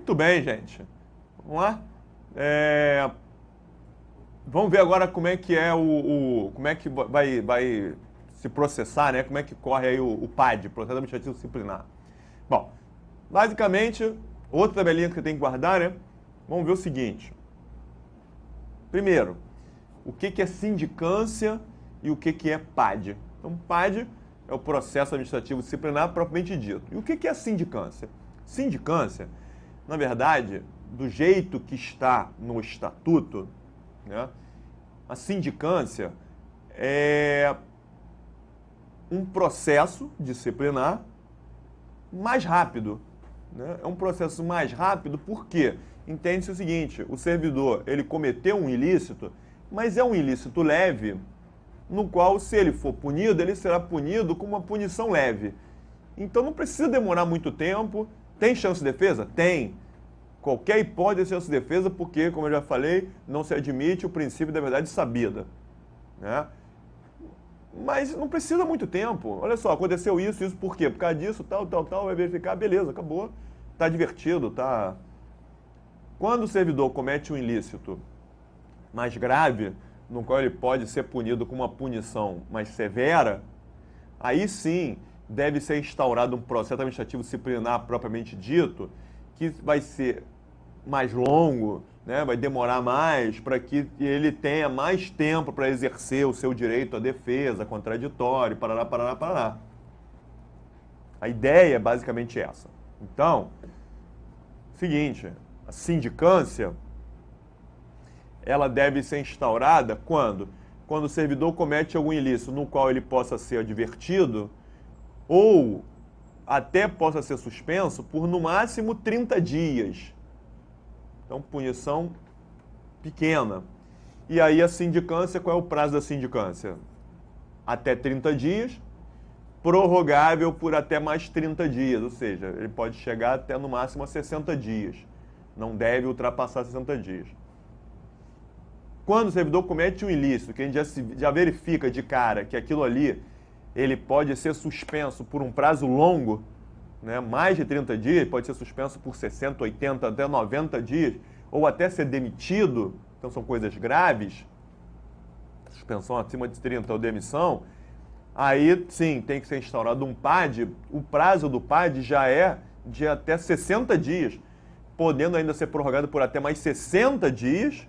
Muito bem, gente. Vamos lá? Vamos ver agora como é que é como é que vai se processar, né? Como é que corre aí o PAD, Processo Administrativo Disciplinar. Bom, basicamente, outra tabelinha que você tem que guardar, né? Vamos ver o seguinte. Primeiro, o que é sindicância e o que é PAD. Então, PAD é o Processo Administrativo Disciplinar propriamente dito. E o que é sindicância? Sindicância, na verdade, do jeito que está no Estatuto, né, a sindicância é um processo disciplinar mais rápido. Né? É um processo mais rápido porque entende-se o seguinte, o servidor ele cometeu um ilícito, mas é um ilícito leve, no qual, se ele for punido, ele será punido com uma punição leve. Então não precisa demorar muito tempo. Tem chance de defesa? Tem. Qualquer hipótese de chance de defesa, porque, como eu já falei, não se admite o princípio da verdade sabida. Né? Mas não precisa muito tempo. Olha só, aconteceu isso, por quê? Por causa disso, tal, vai verificar, beleza, acabou. Está divertido, tá... Quando o servidor comete um ilícito mais grave, no qual ele pode ser punido com uma punição mais severa, aí sim deve ser instaurado um processo administrativo disciplinar propriamente dito, que vai ser mais longo, né? Vai demorar mais para que ele tenha mais tempo para exercer o seu direito à defesa, contraditório, parará. A ideia é basicamente essa. Então, seguinte, a sindicância, ela deve ser instaurada quando? Quando o servidor comete algum ilícito no qual ele possa ser advertido ou até possa ser suspenso por no máximo 30 dias. Então, punição pequena. E aí a sindicância, qual é o prazo da sindicância? Até 30 dias, prorrogável por até mais 30 dias, ou seja, ele pode chegar até no máximo a 60 dias. Não deve ultrapassar 60 dias. Quando o servidor comete um ilícito, que a gente já verifica de cara que aquilo ali ele pode ser suspenso por um prazo longo, né, mais de 30 dias, pode ser suspenso por 60, 80, até 90 dias, ou até ser demitido, então são coisas graves, suspensão acima de 30 ou demissão, aí sim tem que ser instaurado um PAD, o prazo do PAD já é de até 60 dias, podendo ainda ser prorrogado por até mais 60 dias,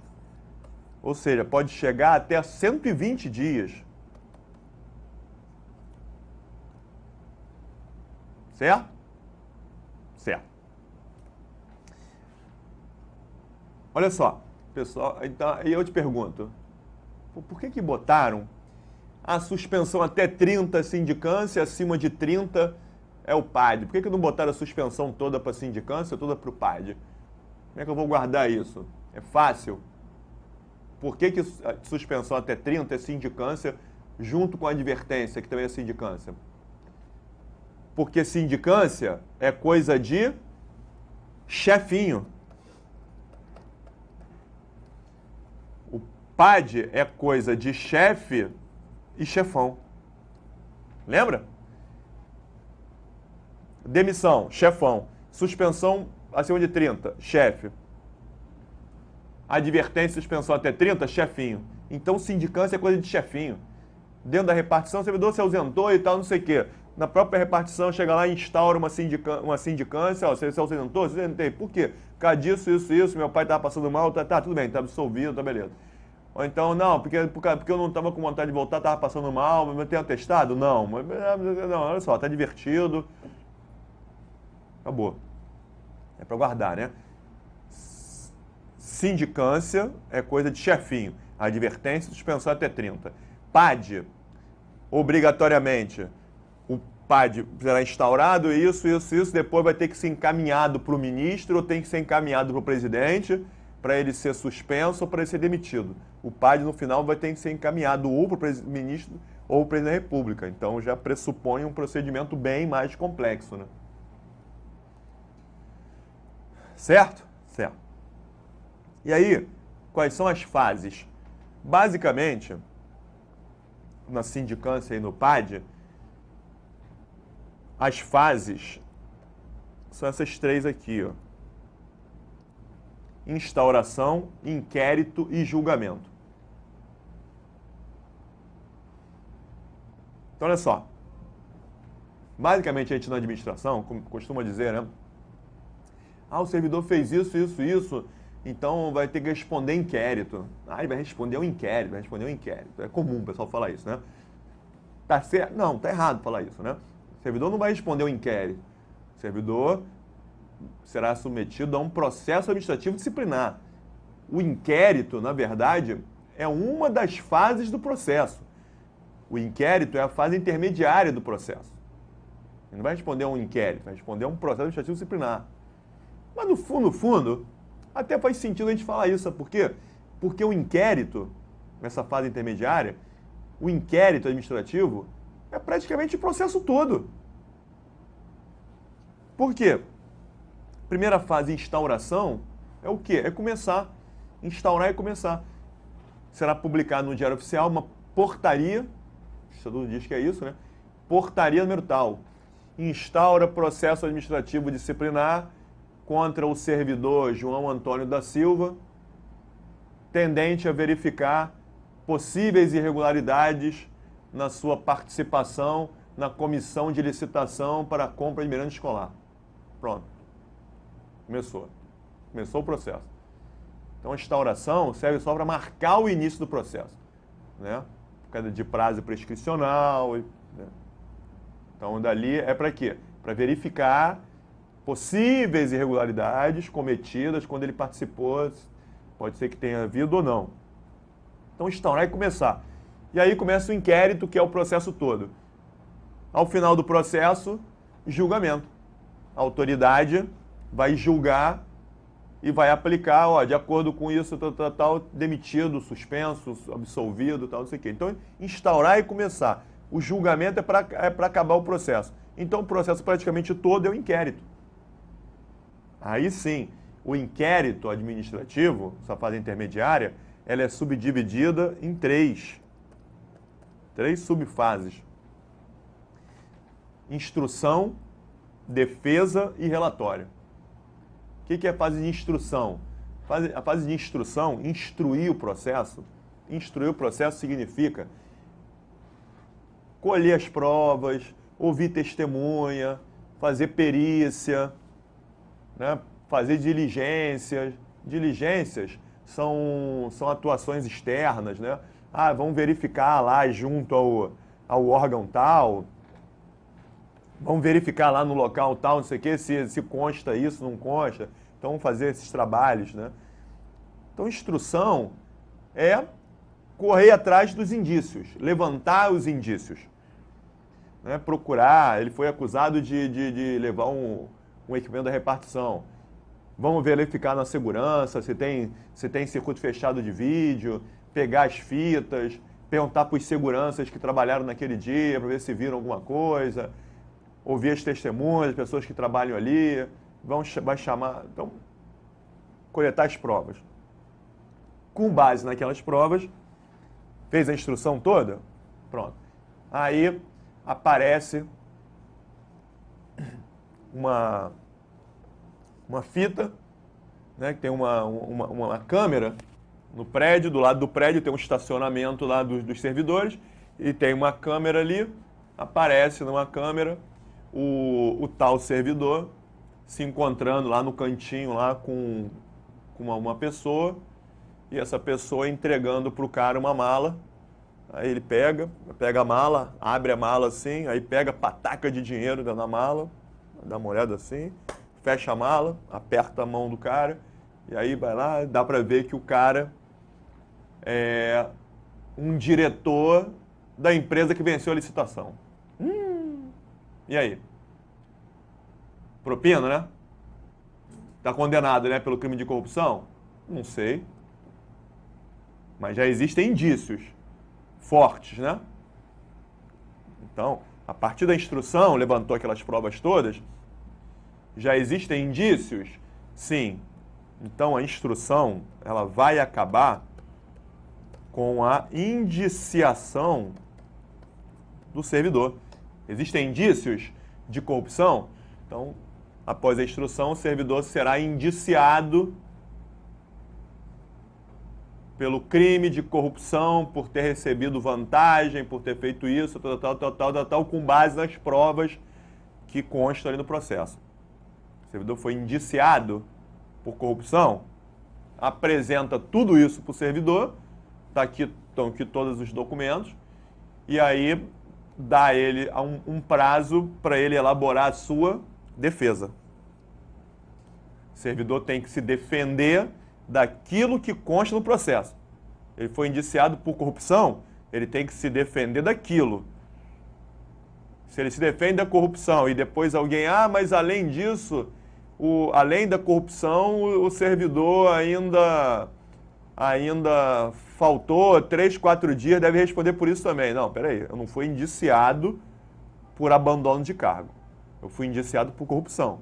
ou seja, pode chegar até 120 dias. Certo? Certo. Olha só, pessoal, então, aí eu te pergunto, por que botaram a suspensão até 30 sindicância, acima de 30 é o PAD? Por que não botaram a suspensão toda para sindicância, toda para o PAD? Como é que eu vou guardar isso? É fácil. Por que a suspensão até 30 é sindicância junto com a advertência, que também é sindicância? Porque sindicância é coisa de chefinho. O PAD é coisa de chefe e chefão. Lembra? Demissão, chefão. Suspensão acima de 30, chefe. Advertência e suspensão até 30, chefinho. Então, sindicância é coisa de chefinho. Dentro da repartição, o servidor se ausentou e tal, não sei o quê. Na própria repartição, chega lá e instaura uma sindicância. Ó, você se ausentou? Você ausentou. Por quê? Por causa disso, isso. Meu pai estava passando mal, tá, tudo bem, tá absolvido, tá beleza. Ou então, não, porque eu não estava com vontade de voltar, estava passando mal, mas tem atestado? Não, não, olha só, tá divertido. Acabou. É para guardar, né? Sindicância é coisa de chefinho. Advertência, suspensão até 30. PAD, obrigatoriamente, o PAD será instaurado, isso, depois vai ter que ser encaminhado para o ministro ou tem que ser encaminhado para o presidente para ele ser suspenso ou para ele ser demitido. O PAD, no final, vai ter que ser encaminhado ou para o ministro ou para o presidente da República. Então, já pressupõe um procedimento bem mais complexo, né? Certo? Certo. E aí, quais são as fases? Basicamente, na sindicância e no PAD, as fases são essas três aqui, ó. instauração, inquérito e julgamento. Então, olha só. Basicamente, a gente na administração, como costuma dizer, né? O servidor fez isso, isso, isso, então vai ter que responder inquérito. Ele vai responder um inquérito, vai responder um inquérito. É comum o pessoal falar isso, né? Tá certo? Não, tá errado falar isso, né? O servidor não vai responder um inquérito. O servidor será submetido a um processo administrativo disciplinar. O inquérito, na verdade, é uma das fases do processo. O inquérito é a fase intermediária do processo. Ele não vai responder a um inquérito, vai responder a um processo administrativo disciplinar. Mas no fundo, até faz sentido a gente falar isso, sabe por quê? Porque o inquérito, nessa fase intermediária, o inquérito administrativo é praticamente o processo todo. Por quê? Primeira fase, instauração, é o quê? É começar. Instaurar e começar. Será publicado no Diário Oficial uma portaria, o Estatuto diz que é isso, né? Portaria número tal. Instaura processo administrativo disciplinar contra o servidor João Antônio da Silva, tendente a verificar possíveis irregularidades na sua participação na comissão de licitação para a compra de mirante escolar. Pronto. Começou o processo. Então, a instauração serve só para marcar o início do processo, né? Por causa de prazo prescricional. Né? Então, dali é para quê? Para verificar possíveis irregularidades cometidas quando ele participou, pode ser que tenha havido ou não. Então, instaurar e começar. E aí começa o inquérito, que é o processo todo. Ao final do processo, julgamento. A autoridade vai julgar e vai aplicar, de acordo com isso, tal, demitido, suspenso, absolvido, tal, não sei o quê. Então, instaurar e começar. O julgamento é para acabar o processo. Então, o processo praticamente todo é o inquérito. Aí sim, o inquérito administrativo, essa fase intermediária, ela é subdividida em três subfases. Instrução, defesa e relatório. O que é a fase de instrução? A fase de instrução, instruir o processo. Instruir o processo significa colher as provas, ouvir testemunha, fazer perícia, né? Fazer diligências. Diligências são atuações externas, né? Vamos verificar lá junto ao órgão tal, vamos verificar lá no local tal, não sei o quê, se consta isso, não consta. Então, vamos fazer esses trabalhos, né? Então, instrução é correr atrás dos indícios, levantar os indícios. Né? Procurar, ele foi acusado de levar um equipamento da repartição. Vamos verificar na segurança, se tem circuito fechado de vídeo, pegar as fitas, perguntar para os seguranças que trabalharam naquele dia, para ver se viram alguma coisa, ouvir as testemunhas, as pessoas que trabalham ali, vai chamar, então, coletar as provas. Com base naquelas provas, fez a instrução toda? Pronto. Aí aparece uma fita, né, que tem uma câmera no prédio, do lado do prédio tem um estacionamento lá dos servidores, e tem uma câmera ali, aparece numa câmera o tal servidor se encontrando lá no cantinho lá com uma pessoa, e essa pessoa entregando para o cara uma mala. Aí ele pega a mala, abre a mala assim, aí pega a pataca de dinheiro dentro da mala, dá uma olhada assim, fecha a mala, aperta a mão do cara, e aí vai lá, dá para ver que o cara é um diretor da empresa que venceu a licitação. E aí? Propina, né? Está condenado, né, pelo crime de corrupção? Não sei. Mas já existem indícios fortes, né? Então, a partir da instrução, levantou aquelas provas todas, já existem indícios? Sim. Então, a instrução, ela vai acabar com a indiciação do servidor. Existem indícios de corrupção? Então, após a instrução, o servidor será indiciado pelo crime de corrupção, por ter recebido vantagem, por ter feito isso, tal, com base nas provas que constam ali no processo. O servidor foi indiciado por corrupção, apresenta tudo isso para o servidor, estão aqui todos os documentos, e aí dá a ele um prazo para ele elaborar a sua defesa. O servidor tem que se defender daquilo que consta no processo. Ele foi indiciado por corrupção, ele tem que se defender daquilo. Se ele se defende da corrupção e depois alguém, mas além disso, além da corrupção, o servidor ainda faltou 3, 4 dias, deve responder por isso também. Não, peraí, eu não fui indiciado por abandono de cargo. Eu fui indiciado por corrupção.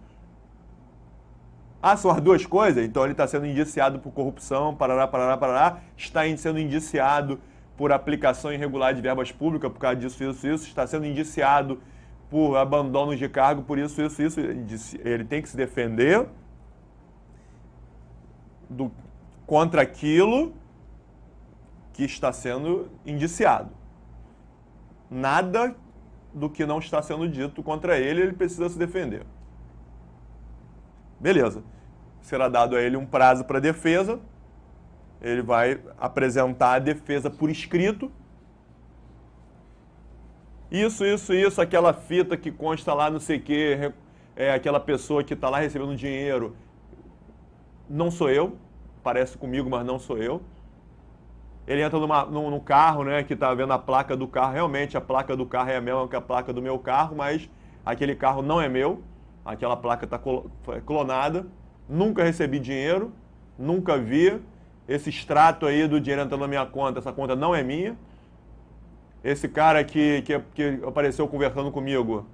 São as duas coisas? Então ele está sendo indiciado por corrupção, parará, está sendo indiciado por aplicação irregular de verbas públicas, por causa disso, isso, está sendo indiciado por abandono de cargo, por isso. Ele tem que se defender contra aquilo que está sendo indiciado. Nada do que não está sendo dito contra ele precisa se defender. Beleza. Será dado a ele um prazo para defesa. Ele vai apresentar a defesa por escrito. Isso, aquela fita que consta lá, não sei o quê, aquela pessoa que está lá recebendo dinheiro. Não sou eu. Parece comigo, mas não sou eu. Ele entra no carro, né, que está vendo a placa do carro. Realmente, a placa do carro é a mesma que a placa do meu carro, mas aquele carro não é meu. Aquela placa está clonada. Nunca recebi dinheiro, nunca vi. Esse extrato aí do dinheiro entrando na minha conta, essa conta não é minha. Esse cara que apareceu conversando comigo,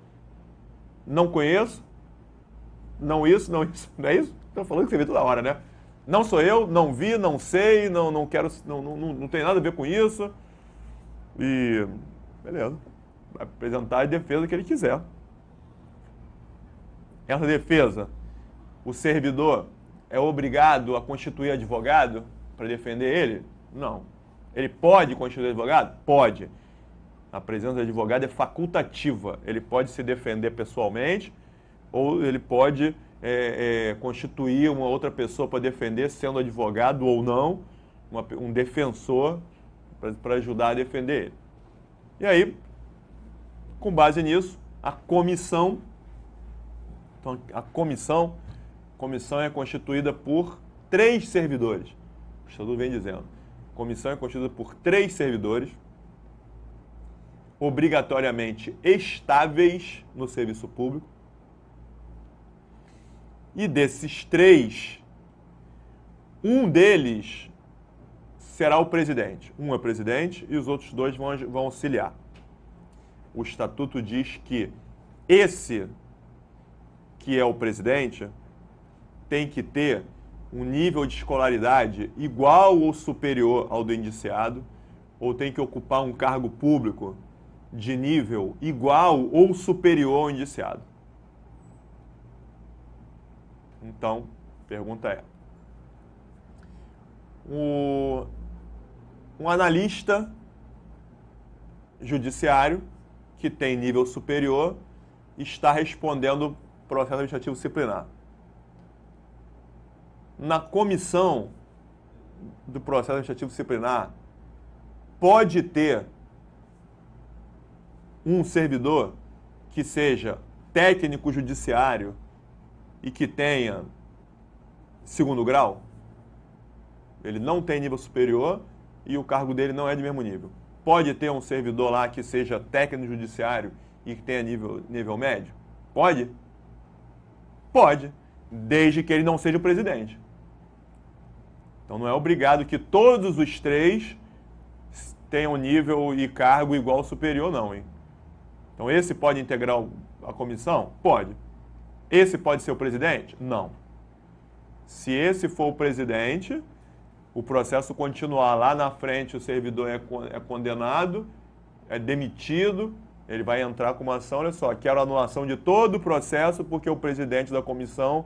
não conheço. Não isso, não é isso? Estou falando que você vê toda hora, né? Não sou eu, não vi, não sei, não quero, não tem nada a ver com isso. E beleza, vai apresentar a defesa que ele quiser. Essa defesa, o servidor é obrigado a constituir advogado para defender ele? Não. Ele pode constituir advogado? Pode. A presença de advogado é facultativa. Ele pode se defender pessoalmente ou ele pode constituir uma outra pessoa para defender, sendo advogado ou não, um defensor para ajudar a defender ele. E aí, com base nisso, a comissão... Então, a comissão é constituída por 3 servidores. O Estatuto vem dizendo. A comissão é constituída por 3 servidores, obrigatoriamente estáveis no serviço público. E desses 3, um deles será o presidente. Um é presidente e os outros 2 vão auxiliar. O Estatuto diz que esse que é o presidente, tem que ter um nível de escolaridade igual ou superior ao do indiciado, ou tem que ocupar um cargo público de nível igual ou superior ao indiciado. Então, pergunta é: um analista judiciário que tem nível superior está respondendo processo administrativo disciplinar. Na comissão do processo administrativo disciplinar, pode ter um servidor que seja técnico judiciário e que tenha 2º grau? Ele não tem nível superior e o cargo dele não é de mesmo nível. Pode ter um servidor lá que seja técnico judiciário e que tenha nível médio? Pode? Pode, desde que ele não seja o presidente. Então não é obrigado que todos os 3 tenham nível e cargo igual ou superior, não, hein? Então esse pode integrar a comissão? Pode. Esse pode ser o presidente? Não. Se esse for o presidente, o processo continuar lá na frente, o servidor é condenado, é demitido, ele vai entrar com uma ação, olha só, quero anulação de todo o processo porque o presidente da comissão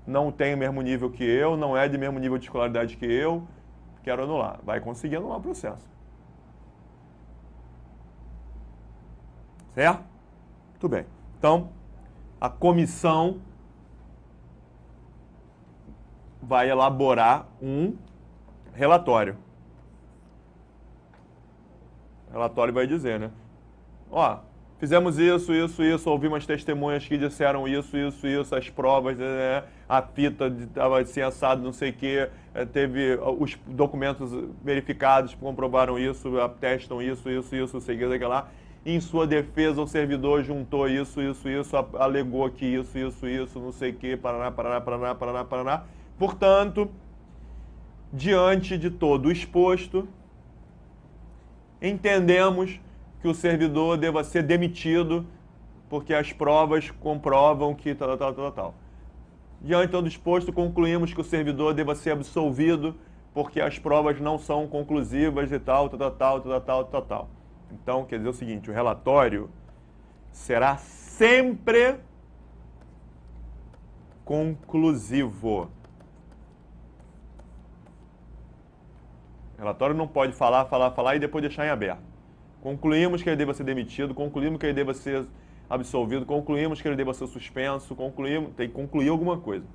não tem o mesmo nível que eu, não é de mesmo nível de escolaridade que eu, quero anular. Vai conseguir anular o processo. Certo? Muito bem. Então, a comissão vai elaborar um relatório. O relatório vai dizer, né? Ó, fizemos isso, ouvimos as testemunhas que disseram isso, as provas, né? A fita estava assim assado, não sei o quê, teve os documentos verificados, comprovaram isso, atestam isso, não sei o que, aquilo lá. Em sua defesa, o servidor juntou isso, alegou que isso, não sei o que, paraná. Portanto, diante de todo o exposto, entendemos que o servidor deva ser demitido porque as provas comprovam que tal. Diante de todo o exposto, concluímos que o servidor deva ser absolvido porque as provas não são conclusivas e tal. Então, quer dizer o seguinte, o relatório será sempre conclusivo. O relatório não pode falar e depois deixar em aberto. Concluímos que ele deva ser demitido, concluímos que ele deva ser absolvido, concluímos que ele deva ser suspenso, tem que concluir alguma coisa.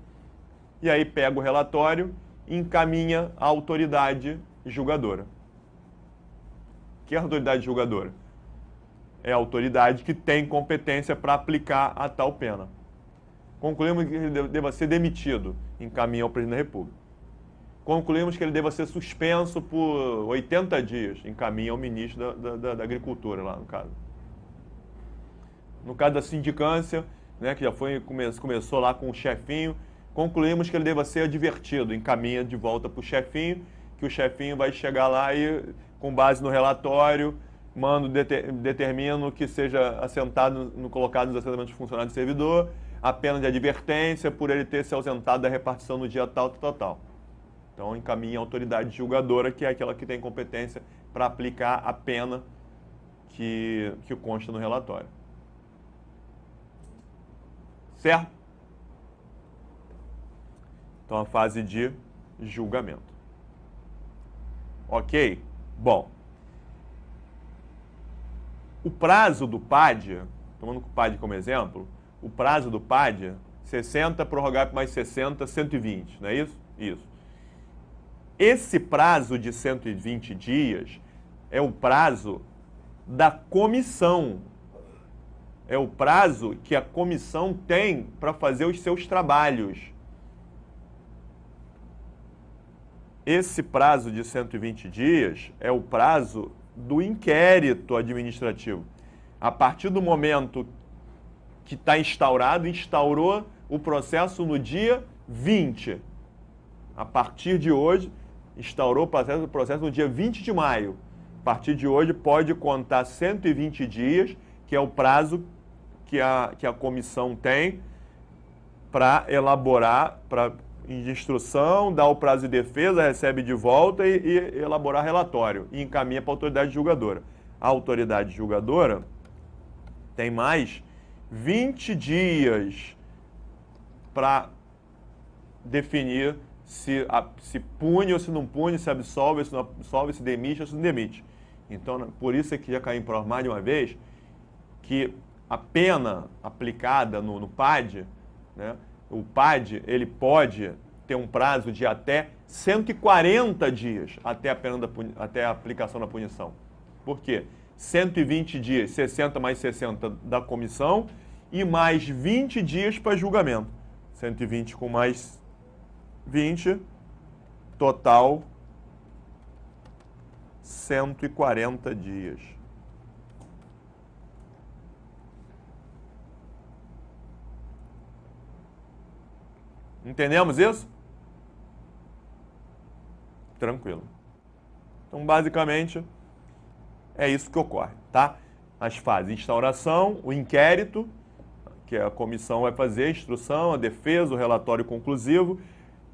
E aí pega o relatório e encaminha à autoridade julgadora. Que é a autoridade julgadora? É a autoridade que tem competência para aplicar a tal pena. Concluímos que ele deva ser demitido, encaminha ao presidente da República. Concluímos que ele deva ser suspenso por 80 dias, encaminha ao ministro da Agricultura, lá no caso. No caso da sindicância, né, que já começou lá com o chefinho, concluímos que ele deva ser advertido, encaminha de volta para o chefinho, que o chefinho vai chegar lá e, com base no relatório, determino que seja assentado, colocado nos assentamentos de funcionário de servidor, a pena de advertência por ele ter se ausentado da repartição no dia tal. Então, encaminha a autoridade julgadora, que é aquela que tem competência para aplicar a pena que consta no relatório. Certo? Então, a fase de julgamento. Ok? Bom. O prazo do PAD, tomando o PAD como exemplo, o prazo do PAD, 60 prorrogar por mais 60, 120, não é isso? Isso. Esse prazo de 120 dias é o prazo da comissão. É o prazo que a comissão tem para fazer os seus trabalhos. Esse prazo de 120 dias é o prazo do inquérito administrativo. A partir do momento que está instaurou o processo no dia 20. A partir de hoje, instaurou o processo no dia 20 de maio. A partir de hoje, pode contar 120 dias, que é o prazo que a comissão tem para elaborar, de instrução, dá o prazo de defesa, recebe de volta e elaborar relatório. E encaminha para a autoridade julgadora. A autoridade julgadora tem mais 20 dias para definir se pune ou se não pune, se absolve, se não absolve, se demite ou se não demite. Então, por isso é que já caiu em prova mais de uma vez que a pena aplicada no PAD, né, o PAD ele pode ter um prazo de até 140 dias até a aplicação da punição. Por quê? 120 dias, 60 mais 60 da comissão e mais 20 dias para julgamento. 120 com mais 20, total 140 dias. Entendemos isso? Tranquilo. Então, basicamente, é isso que ocorre, tá? As fases: instauração, o inquérito, que a comissão vai fazer, a instrução, a defesa, o relatório conclusivo,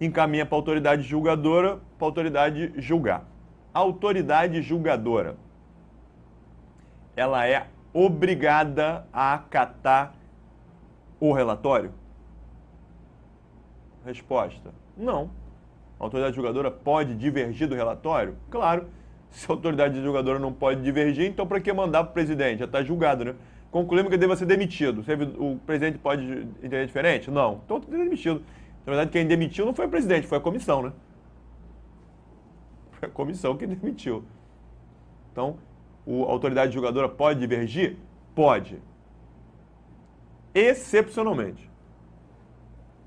encaminha para a autoridade julgadora, para a autoridade julgar. A autoridade julgadora, ela é obrigada a acatar o relatório? Resposta: não. A A autoridade julgadora pode divergir do relatório? Claro. Se a autoridade julgadora não pode divergir, então para que mandar para o presidente? Já está julgado, né? Concluímos que ele deva ser demitido. O presidente pode entender diferente? Não. Então tem que ser demitido. Na verdade, quem demitiu não foi o presidente, foi a comissão, né? Foi a comissão que demitiu. Então, a autoridade julgadora pode divergir? Pode. Excepcionalmente.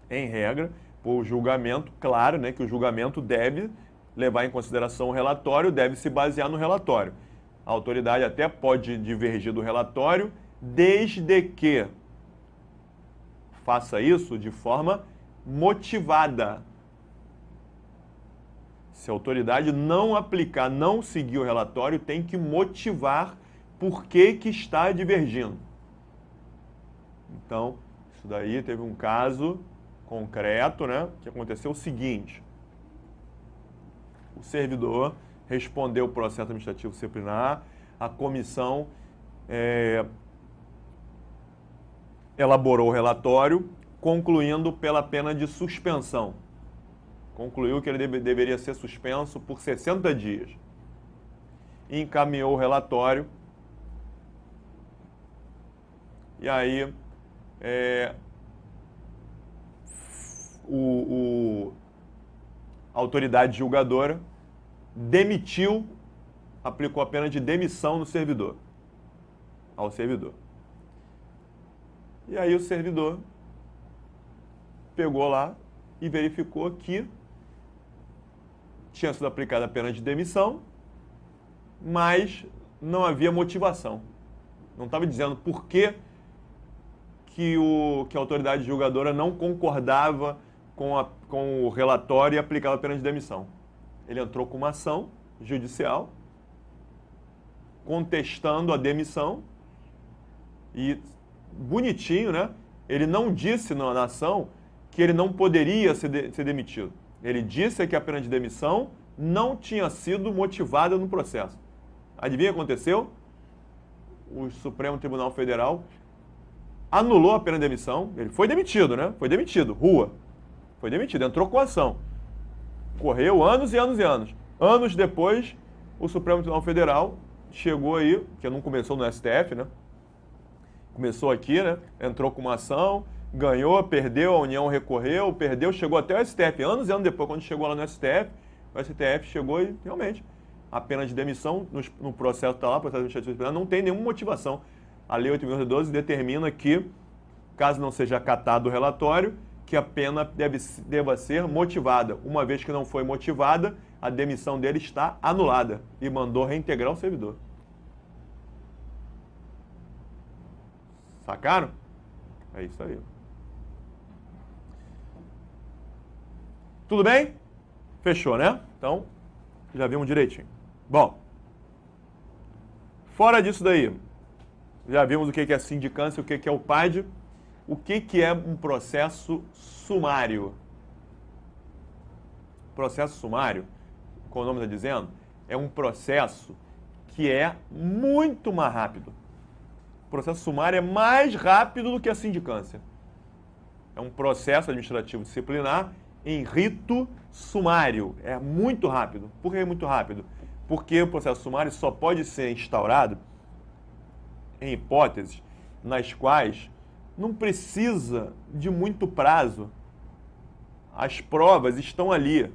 Em regra, o julgamento, claro, né, que o julgamento deve levar em consideração o relatório, deve se basear no relatório. A autoridade até pode divergir do relatório, desde que faça isso de forma motivada. Se a autoridade não aplicar, não seguir o relatório, tem que motivar por que está divergindo. Então, isso daí teve um caso concreto, né, que aconteceu o seguinte. O servidor respondeu o processo administrativo disciplinar, a comissão elaborou o relatório, concluindo pela pena de suspensão. Concluiu que ele deveria ser suspenso por 60 dias. Encaminhou o relatório. E aí, a autoridade julgadora demitiu, aplicou a pena de demissão no servidor, ao servidor. E aí o servidor pegou lá e verificou que tinha sido aplicada a pena de demissão, mas não havia motivação. Não estava dizendo por que a autoridade julgadora não concordava com o relatório e aplicava a pena de demissão. Ele entrou com uma ação judicial, contestando a demissão, e bonitinho, né? Ele não disse na ação que ele não poderia ser demitido. Ele disse que a pena de demissão não tinha sido motivada no processo. Adivinha o que aconteceu? O Supremo Tribunal Federal anulou a pena de demissão. Ele foi demitido, né? Foi demitido, rua. Foi demitido, entrou com a ação. Correu anos e anos e anos. Anos depois, o Supremo Tribunal Federal chegou aí, que não começou no STF, né? Começou aqui, né? Entrou com uma ação, ganhou, perdeu, a União recorreu, perdeu, chegou até o STF. Anos e anos depois, quando chegou lá no STF, o STF chegou e, realmente, a pena de demissão, no processo está lá, processo administrativo disciplinar, não tem nenhuma motivação. A Lei 8.012 determina que, caso não seja acatado o relatório, que a pena deva ser motivada. Uma vez que não foi motivada, a demissão dele está anulada e mandou reintegrar o servidor. Sacaram? É isso aí. Tudo bem? Fechou, né? Então, já vimos direitinho. Bom, fora disso daí, já vimos o que é a sindicância, o que é o PAD, o que é um processo sumário. Processo sumário, como o nome está dizendo, é um processo que é muito mais rápido. O processo sumário é mais rápido do que a sindicância. É um processo administrativo disciplinar em rito sumário. É muito rápido. Por que é muito rápido? Porque o processo sumário só pode ser instaurado em hipóteses nas quais não precisa de muito prazo. As provas estão ali.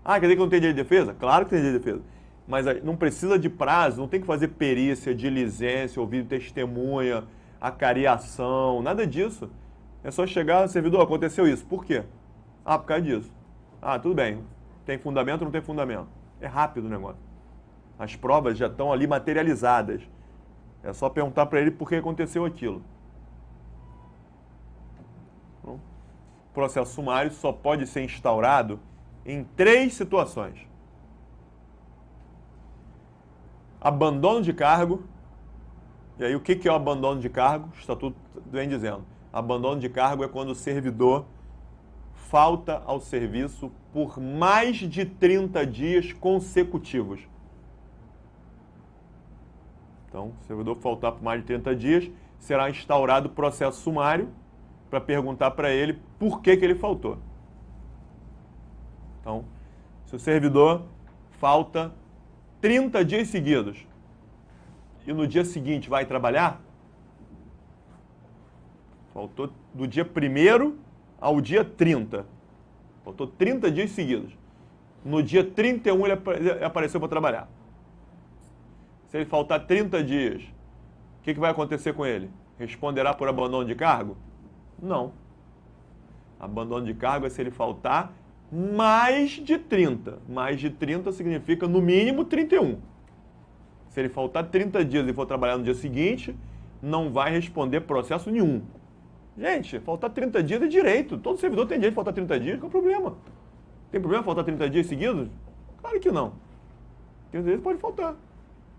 Ah, quer dizer que não tem direito de defesa? Claro que tem direito de defesa. Mas não precisa de prazo, não tem que fazer perícia, diligência, ouvir testemunha, acariação, nada disso. É só chegar no servidor, aconteceu isso. Por quê? Ah, por causa disso. Ah, tudo bem. Tem fundamento ou não tem fundamento? É rápido o negócio. As provas já estão ali materializadas. É só perguntar para ele por que aconteceu aquilo. O processo sumário só pode ser instaurado em 3 situações. Abandono de cargo. E aí, o que é o abandono de cargo? O Estatuto vem dizendo. Abandono de cargo é quando o servidor falta ao serviço por mais de 30 dias consecutivos. Então, se o servidor faltar por mais de 30 dias, será instaurado o processo sumário para perguntar para ele por que ele faltou. Então, se o servidor falta 30 dias seguidos e no dia seguinte vai trabalhar, faltou do dia 1º ao dia 30. Faltou 30 dias seguidos. No dia 31 ele apareceu para trabalhar. Se ele faltar 30 dias, o que vai acontecer com ele? Responderá por abandono de cargo? Não. Abandono de cargo é se ele faltar mais de 30. Mais de 30 significa no mínimo 31. Se ele faltar 30 dias e for trabalhar no dia seguinte, não vai responder processo nenhum. Gente, faltar 30 dias é direito. Todo servidor tem direito de faltar 30 dias. Qual é o problema? Tem problema faltar 30 dias seguidos? Claro que não. 30 dias pode faltar.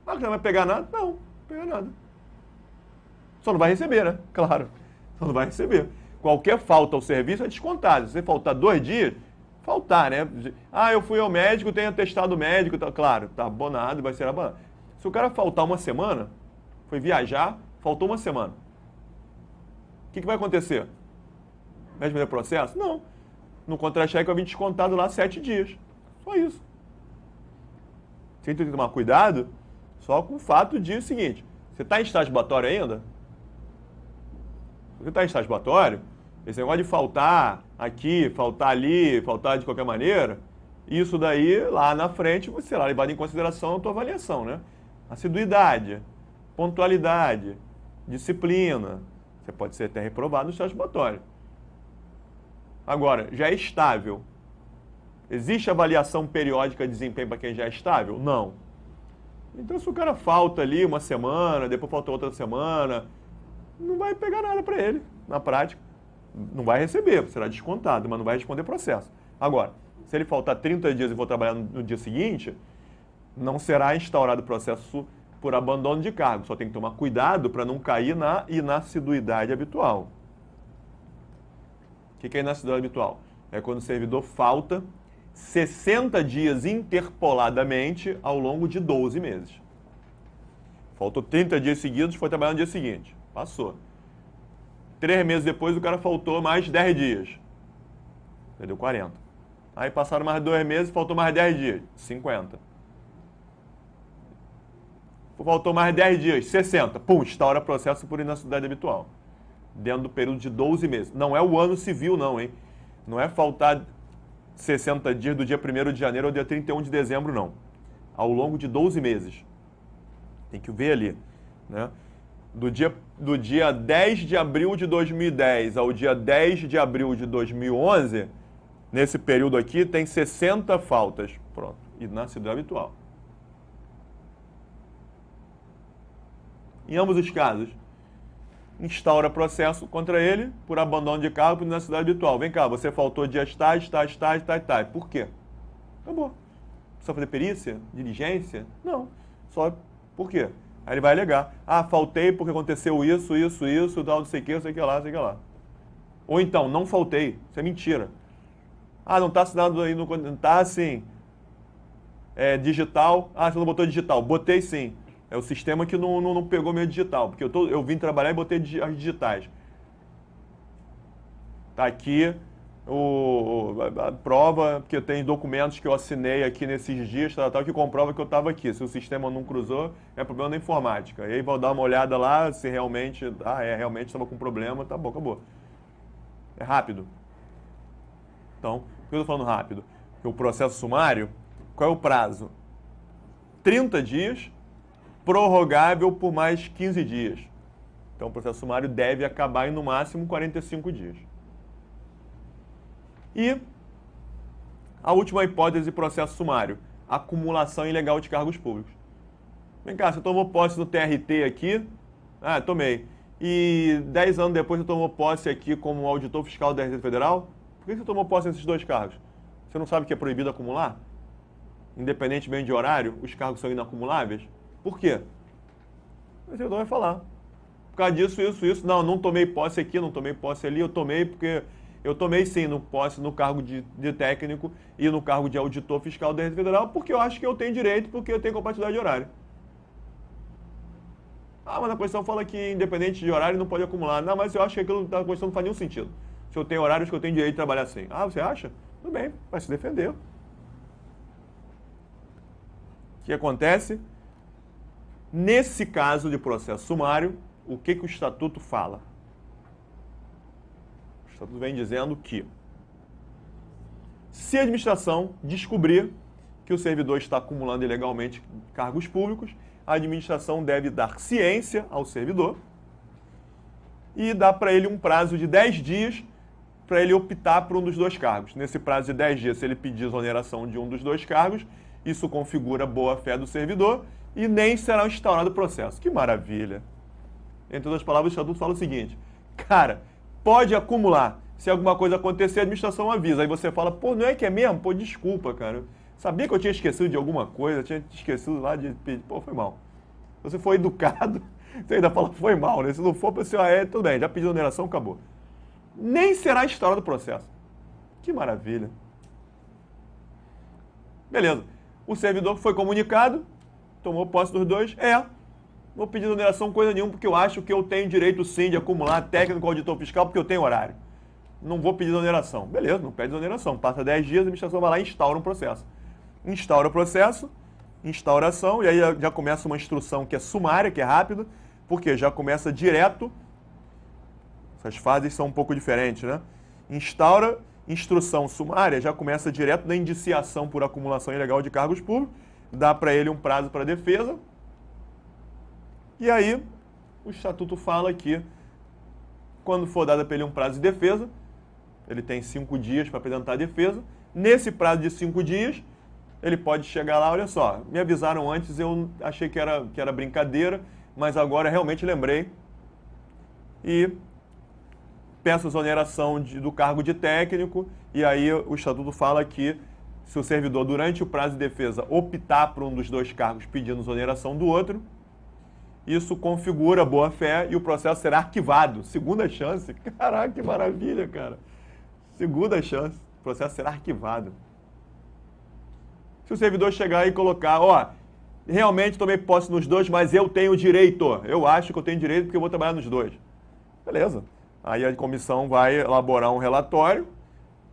Ah, você não vai pegar nada? Não, não vai pegar nada. Só não vai receber, né? Claro. Só não vai receber. Qualquer falta ao serviço é descontado. Se você faltar 2 dias, faltar, né? Ah, eu fui ao médico, tenho atestado médico. Tá, claro, tá abonado, vai ser abonado. Se o cara faltar uma semana, foi viajar, faltou uma semana. O que vai acontecer? Vai responder processo? Não. No contra-cheque vai vir descontado lá 7 dias. Só isso. Você tem que tomar cuidado só com o fato de o seguinte: você está em estágio probatório ainda? Se você está em estágio probatório, esse negócio de faltar aqui, faltar ali, faltar de qualquer maneira, isso daí lá na frente será levado em consideração na tua avaliação, né? Assiduidade, pontualidade, disciplina. Você pode ser até reprovado no estágio probatório. Agora, já é estável. Existe avaliação periódica de desempenho para quem já é estável? Não. Então, se o cara falta ali uma semana, depois falta outra semana, não vai pegar nada para ele, na prática. Não vai receber, será descontado, mas não vai responder processo. Agora, se ele faltar 30 dias e for trabalhar no dia seguinte, não será instaurado processo por abandono de cargo. Só tem que tomar cuidado para não cair na inassiduidade habitual. O que é inassiduidade habitual? É quando o servidor falta 60 dias interpoladamente ao longo de 12 meses. Faltou 30 dias seguidos, foi trabalhar no dia seguinte. Passou. 3 meses depois o cara faltou mais 10 dias. Perdeu 40. Aí passaram mais 2 meses, faltou mais 10 dias. 50. Faltou mais 10 dias, 60. Pum, instaura processo por inassiduidade habitual. Dentro do período de 12 meses. Não é o ano civil, não, hein? Não é faltar 60 dias do dia 1º de janeiro ao dia 31 de dezembro, não. Ao longo de 12 meses. Tem que ver ali, né? Do dia 10 de abril de 2010 ao dia 10 de abril de 2011, nesse período aqui, tem 60 faltas. Pronto. Inassiduidade habitual. Em ambos os casos, instaura processo contra ele por abandono de cargo por inassiduidade habitual. Vem cá, você faltou dias tais. Por quê? Acabou. Precisa fazer perícia? Diligência? Não. Só por quê? Aí ele vai alegar. Ah, faltei porque aconteceu isso, tal, não sei o que lá. Ou então, não faltei. Isso é mentira. Ah, não está assinado aí, não está assim. É digital. Ah, você não botou digital. Botei sim. É o sistema que não pegou meu digital, porque eu vim trabalhar e botei as digitais. Tá aqui a prova, porque tem documentos que eu assinei aqui nesses dias, tal, que comprova que eu estava aqui. Se o sistema não cruzou, é problema da informática. E aí vou dar uma olhada lá, se realmente, realmente estava com problema, tá bom, acabou. É rápido. Então, por que eu estou falando rápido? Porque o processo sumário, qual é o prazo? 30 dias, prorrogável por mais 15 dias. Então, o processo sumário deve acabar em, no máximo, 45 dias. E a última hipótese de processo sumário, acumulação ilegal de cargos públicos. Vem cá, você tomou posse no TRT aqui? Ah, tomei. E 10 anos depois você tomou posse aqui como auditor fiscal da Receita Federal? Por que você tomou posse nesses 2 cargos? Você não sabe que é proibido acumular? Independentemente de horário, os cargos são inacumuláveis? Por quê? O servidor vai falar. Por causa disso, isso. Não tomei posse aqui, não tomei posse ali. Eu tomei porque... Eu tomei sim posse no cargo de técnico e no cargo de auditor fiscal da Receita Federal porque eu acho que eu tenho direito, porque eu tenho compatibilidade de horário. Ah, mas a Constituição fala que independente de horário não pode acumular. Não, mas eu acho que aquilo da Constituição não faz nenhum sentido. Se eu tenho horários que eu tenho direito de trabalhar assim. Ah, você acha? Tudo bem, vai se defender. O que acontece? Nesse caso de processo sumário, o que o Estatuto fala? O Estatuto vem dizendo que se a administração descobrir que o servidor está acumulando ilegalmente cargos públicos, a administração deve dar ciência ao servidor e dar para ele um prazo de 10 dias para ele optar por um dos dois cargos. Nesse prazo de 10 dias, se ele pedir exoneração de um dos dois cargos, isso configura boa-fé do servidor e nem será instaurado o processo. Que maravilha! Entre outras palavras, o Estatuto fala o seguinte: cara, pode acumular. Se alguma coisa acontecer, a administração avisa. Aí você fala, pô, não é que é mesmo? Pô, desculpa, cara. Sabia que eu tinha esquecido de alguma coisa, tinha esquecido lá de pedir. Pô, foi mal. Você foi educado, você ainda fala, foi mal, né? Se não for para você, tudo bem, já pediu exoneração, acabou. Nem será instaurado o processo. Que maravilha. Beleza. O servidor foi comunicado, tomou posse dos dois. Vou pedir exoneração coisa nenhuma, porque eu acho que eu tenho direito sim de acumular técnico auditor fiscal, porque eu tenho horário. Não vou pedir exoneração. Beleza, não pede exoneração. Passa 10 dias, a administração vai lá e instaura um processo. Instaura o processo, instauração, e aí já começa uma instrução que é sumária, que é rápida, porque já começa direto. Essas fases são um pouco diferentes, né? Instaura, instrução sumária, já começa direto na indiciação por acumulação ilegal de cargos públicos, dá para ele um prazo para defesa. E aí, o Estatuto fala que, quando for dado para ele um prazo de defesa, ele tem 5 dias para apresentar a defesa. Nesse prazo de 5 dias, ele pode chegar lá, olha só, me avisaram antes, eu achei que era brincadeira, mas agora realmente lembrei. E peço exoneração do cargo de técnico, e aí o Estatuto fala que se o servidor, durante o prazo de defesa, optar por um dos dois cargos pedindo exoneração do outro, isso configura boa-fé e o processo será arquivado. Segunda chance. Caraca, que maravilha, cara. Segunda chance. O processo será arquivado. Se o servidor chegar e colocar, realmente tomei posse nos dois, mas eu tenho direito. Eu acho que eu tenho direito porque eu vou trabalhar nos dois. Beleza. Aí a comissão vai elaborar um relatório,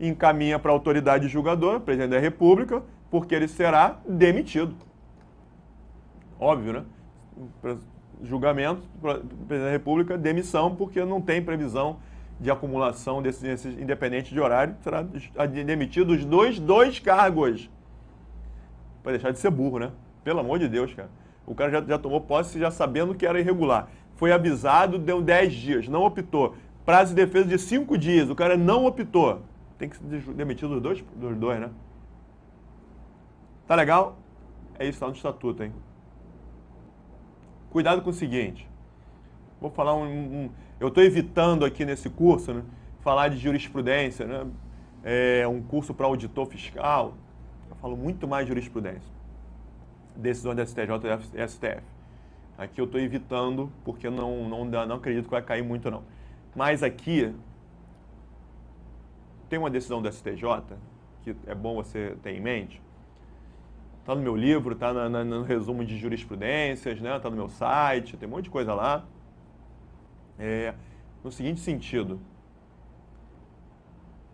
encaminha para a autoridade julgadora, presidente da República, porque ele será demitido. Óbvio, né? Julgamento, presidente da República, demissão, porque não tem previsão de acumulação desses independente de horário, será demitido os dois cargos. Para deixar de ser burro, né? Pelo amor de Deus, cara. O cara já tomou posse já sabendo que era irregular. Foi avisado, deu 10 dias, não optou. Prazo de defesa de 5 dias, o cara não optou. Tem que ser demitido dos dois, né? Tá legal? É isso, tá no Estatuto, hein? Cuidado com o seguinte. Vou falar eu estou evitando aqui nesse curso, né, falar de jurisprudência, né? Um curso para auditor fiscal. Eu falo muito mais de jurisprudência. Decisões da STJ e STF. Aqui eu estou evitando, porque não acredito que vai cair muito, não. Mas aqui tem uma decisão da STJ que é bom você ter em mente. Está no meu livro, está no resumo de jurisprudências, né? Está no meu site, tem um monte de coisa lá. No seguinte sentido,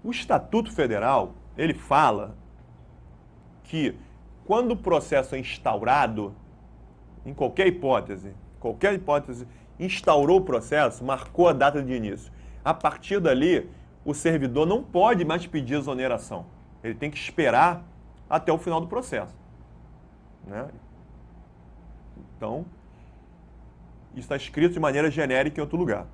o Estatuto Federal, ele fala que quando o processo é instaurado, em qualquer hipótese, instaurou o processo, marcou a data de início. A partir dali, o servidor não pode mais pedir exoneração. Ele tem que esperar até o final do processo. Né? Então, isso está escrito de maneira genérica em outro lugar.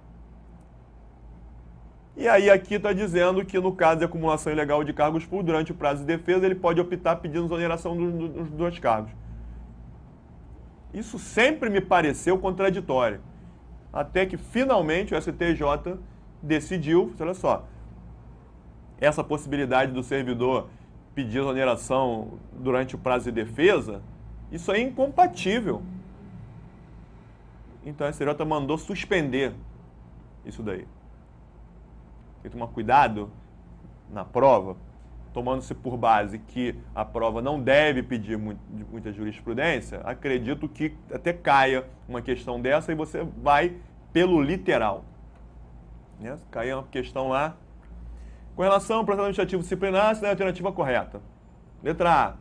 E aí aqui está dizendo que no caso de acumulação ilegal de cargos públicos, durante o prazo de defesa, ele pode optar pedindo exoneração dos dois cargos. Isso sempre me pareceu contraditório. Até que finalmente o STJ decidiu, olha só, essa possibilidade do servidor pedir exoneração durante o prazo de defesa, isso é incompatível. Então a STJ mandou suspender isso daí. Tem que tomar cuidado na prova, tomando-se por base que a prova não deve pedir muita jurisprudência, acredito que até caia uma questão dessa e você vai pelo literal. Né? Caia uma questão lá. Com relação ao processo administrativo disciplinar, essa é a alternativa correta. Letra A.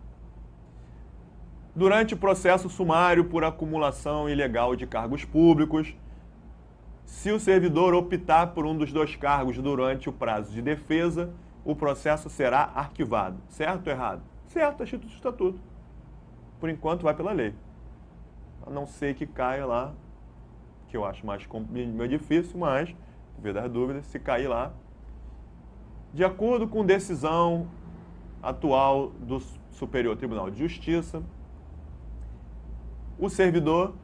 durante o processo sumário por acumulação ilegal de cargos públicos, se o servidor optar por um dos dois cargos durante o prazo de defesa, o processo será arquivado. Certo ou errado? Certo, é instituto de estatuto. Por enquanto vai pela lei. A não ser que caia lá, que eu acho meio difícil, mas, por via das dúvidas, se cair lá, de acordo com decisão atual do Superior Tribunal de Justiça, o servidor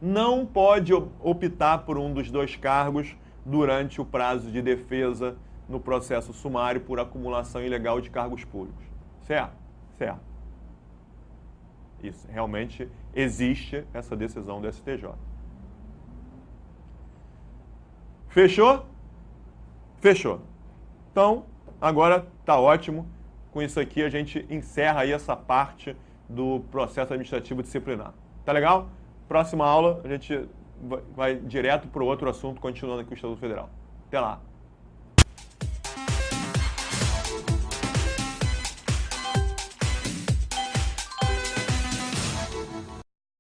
não pode optar por um dos dois cargos durante o prazo de defesa no processo sumário por acumulação ilegal de cargos públicos. Certo? Certo. Isso, realmente existe essa decisão do STJ. Fechou? Fechou. Então, agora tá ótimo. Com isso aqui a gente encerra aí essa parte do processo administrativo disciplinar. Tá legal? Próxima aula a gente vai direto para o outro assunto, continuando aqui o Estatuto Federal. Até lá.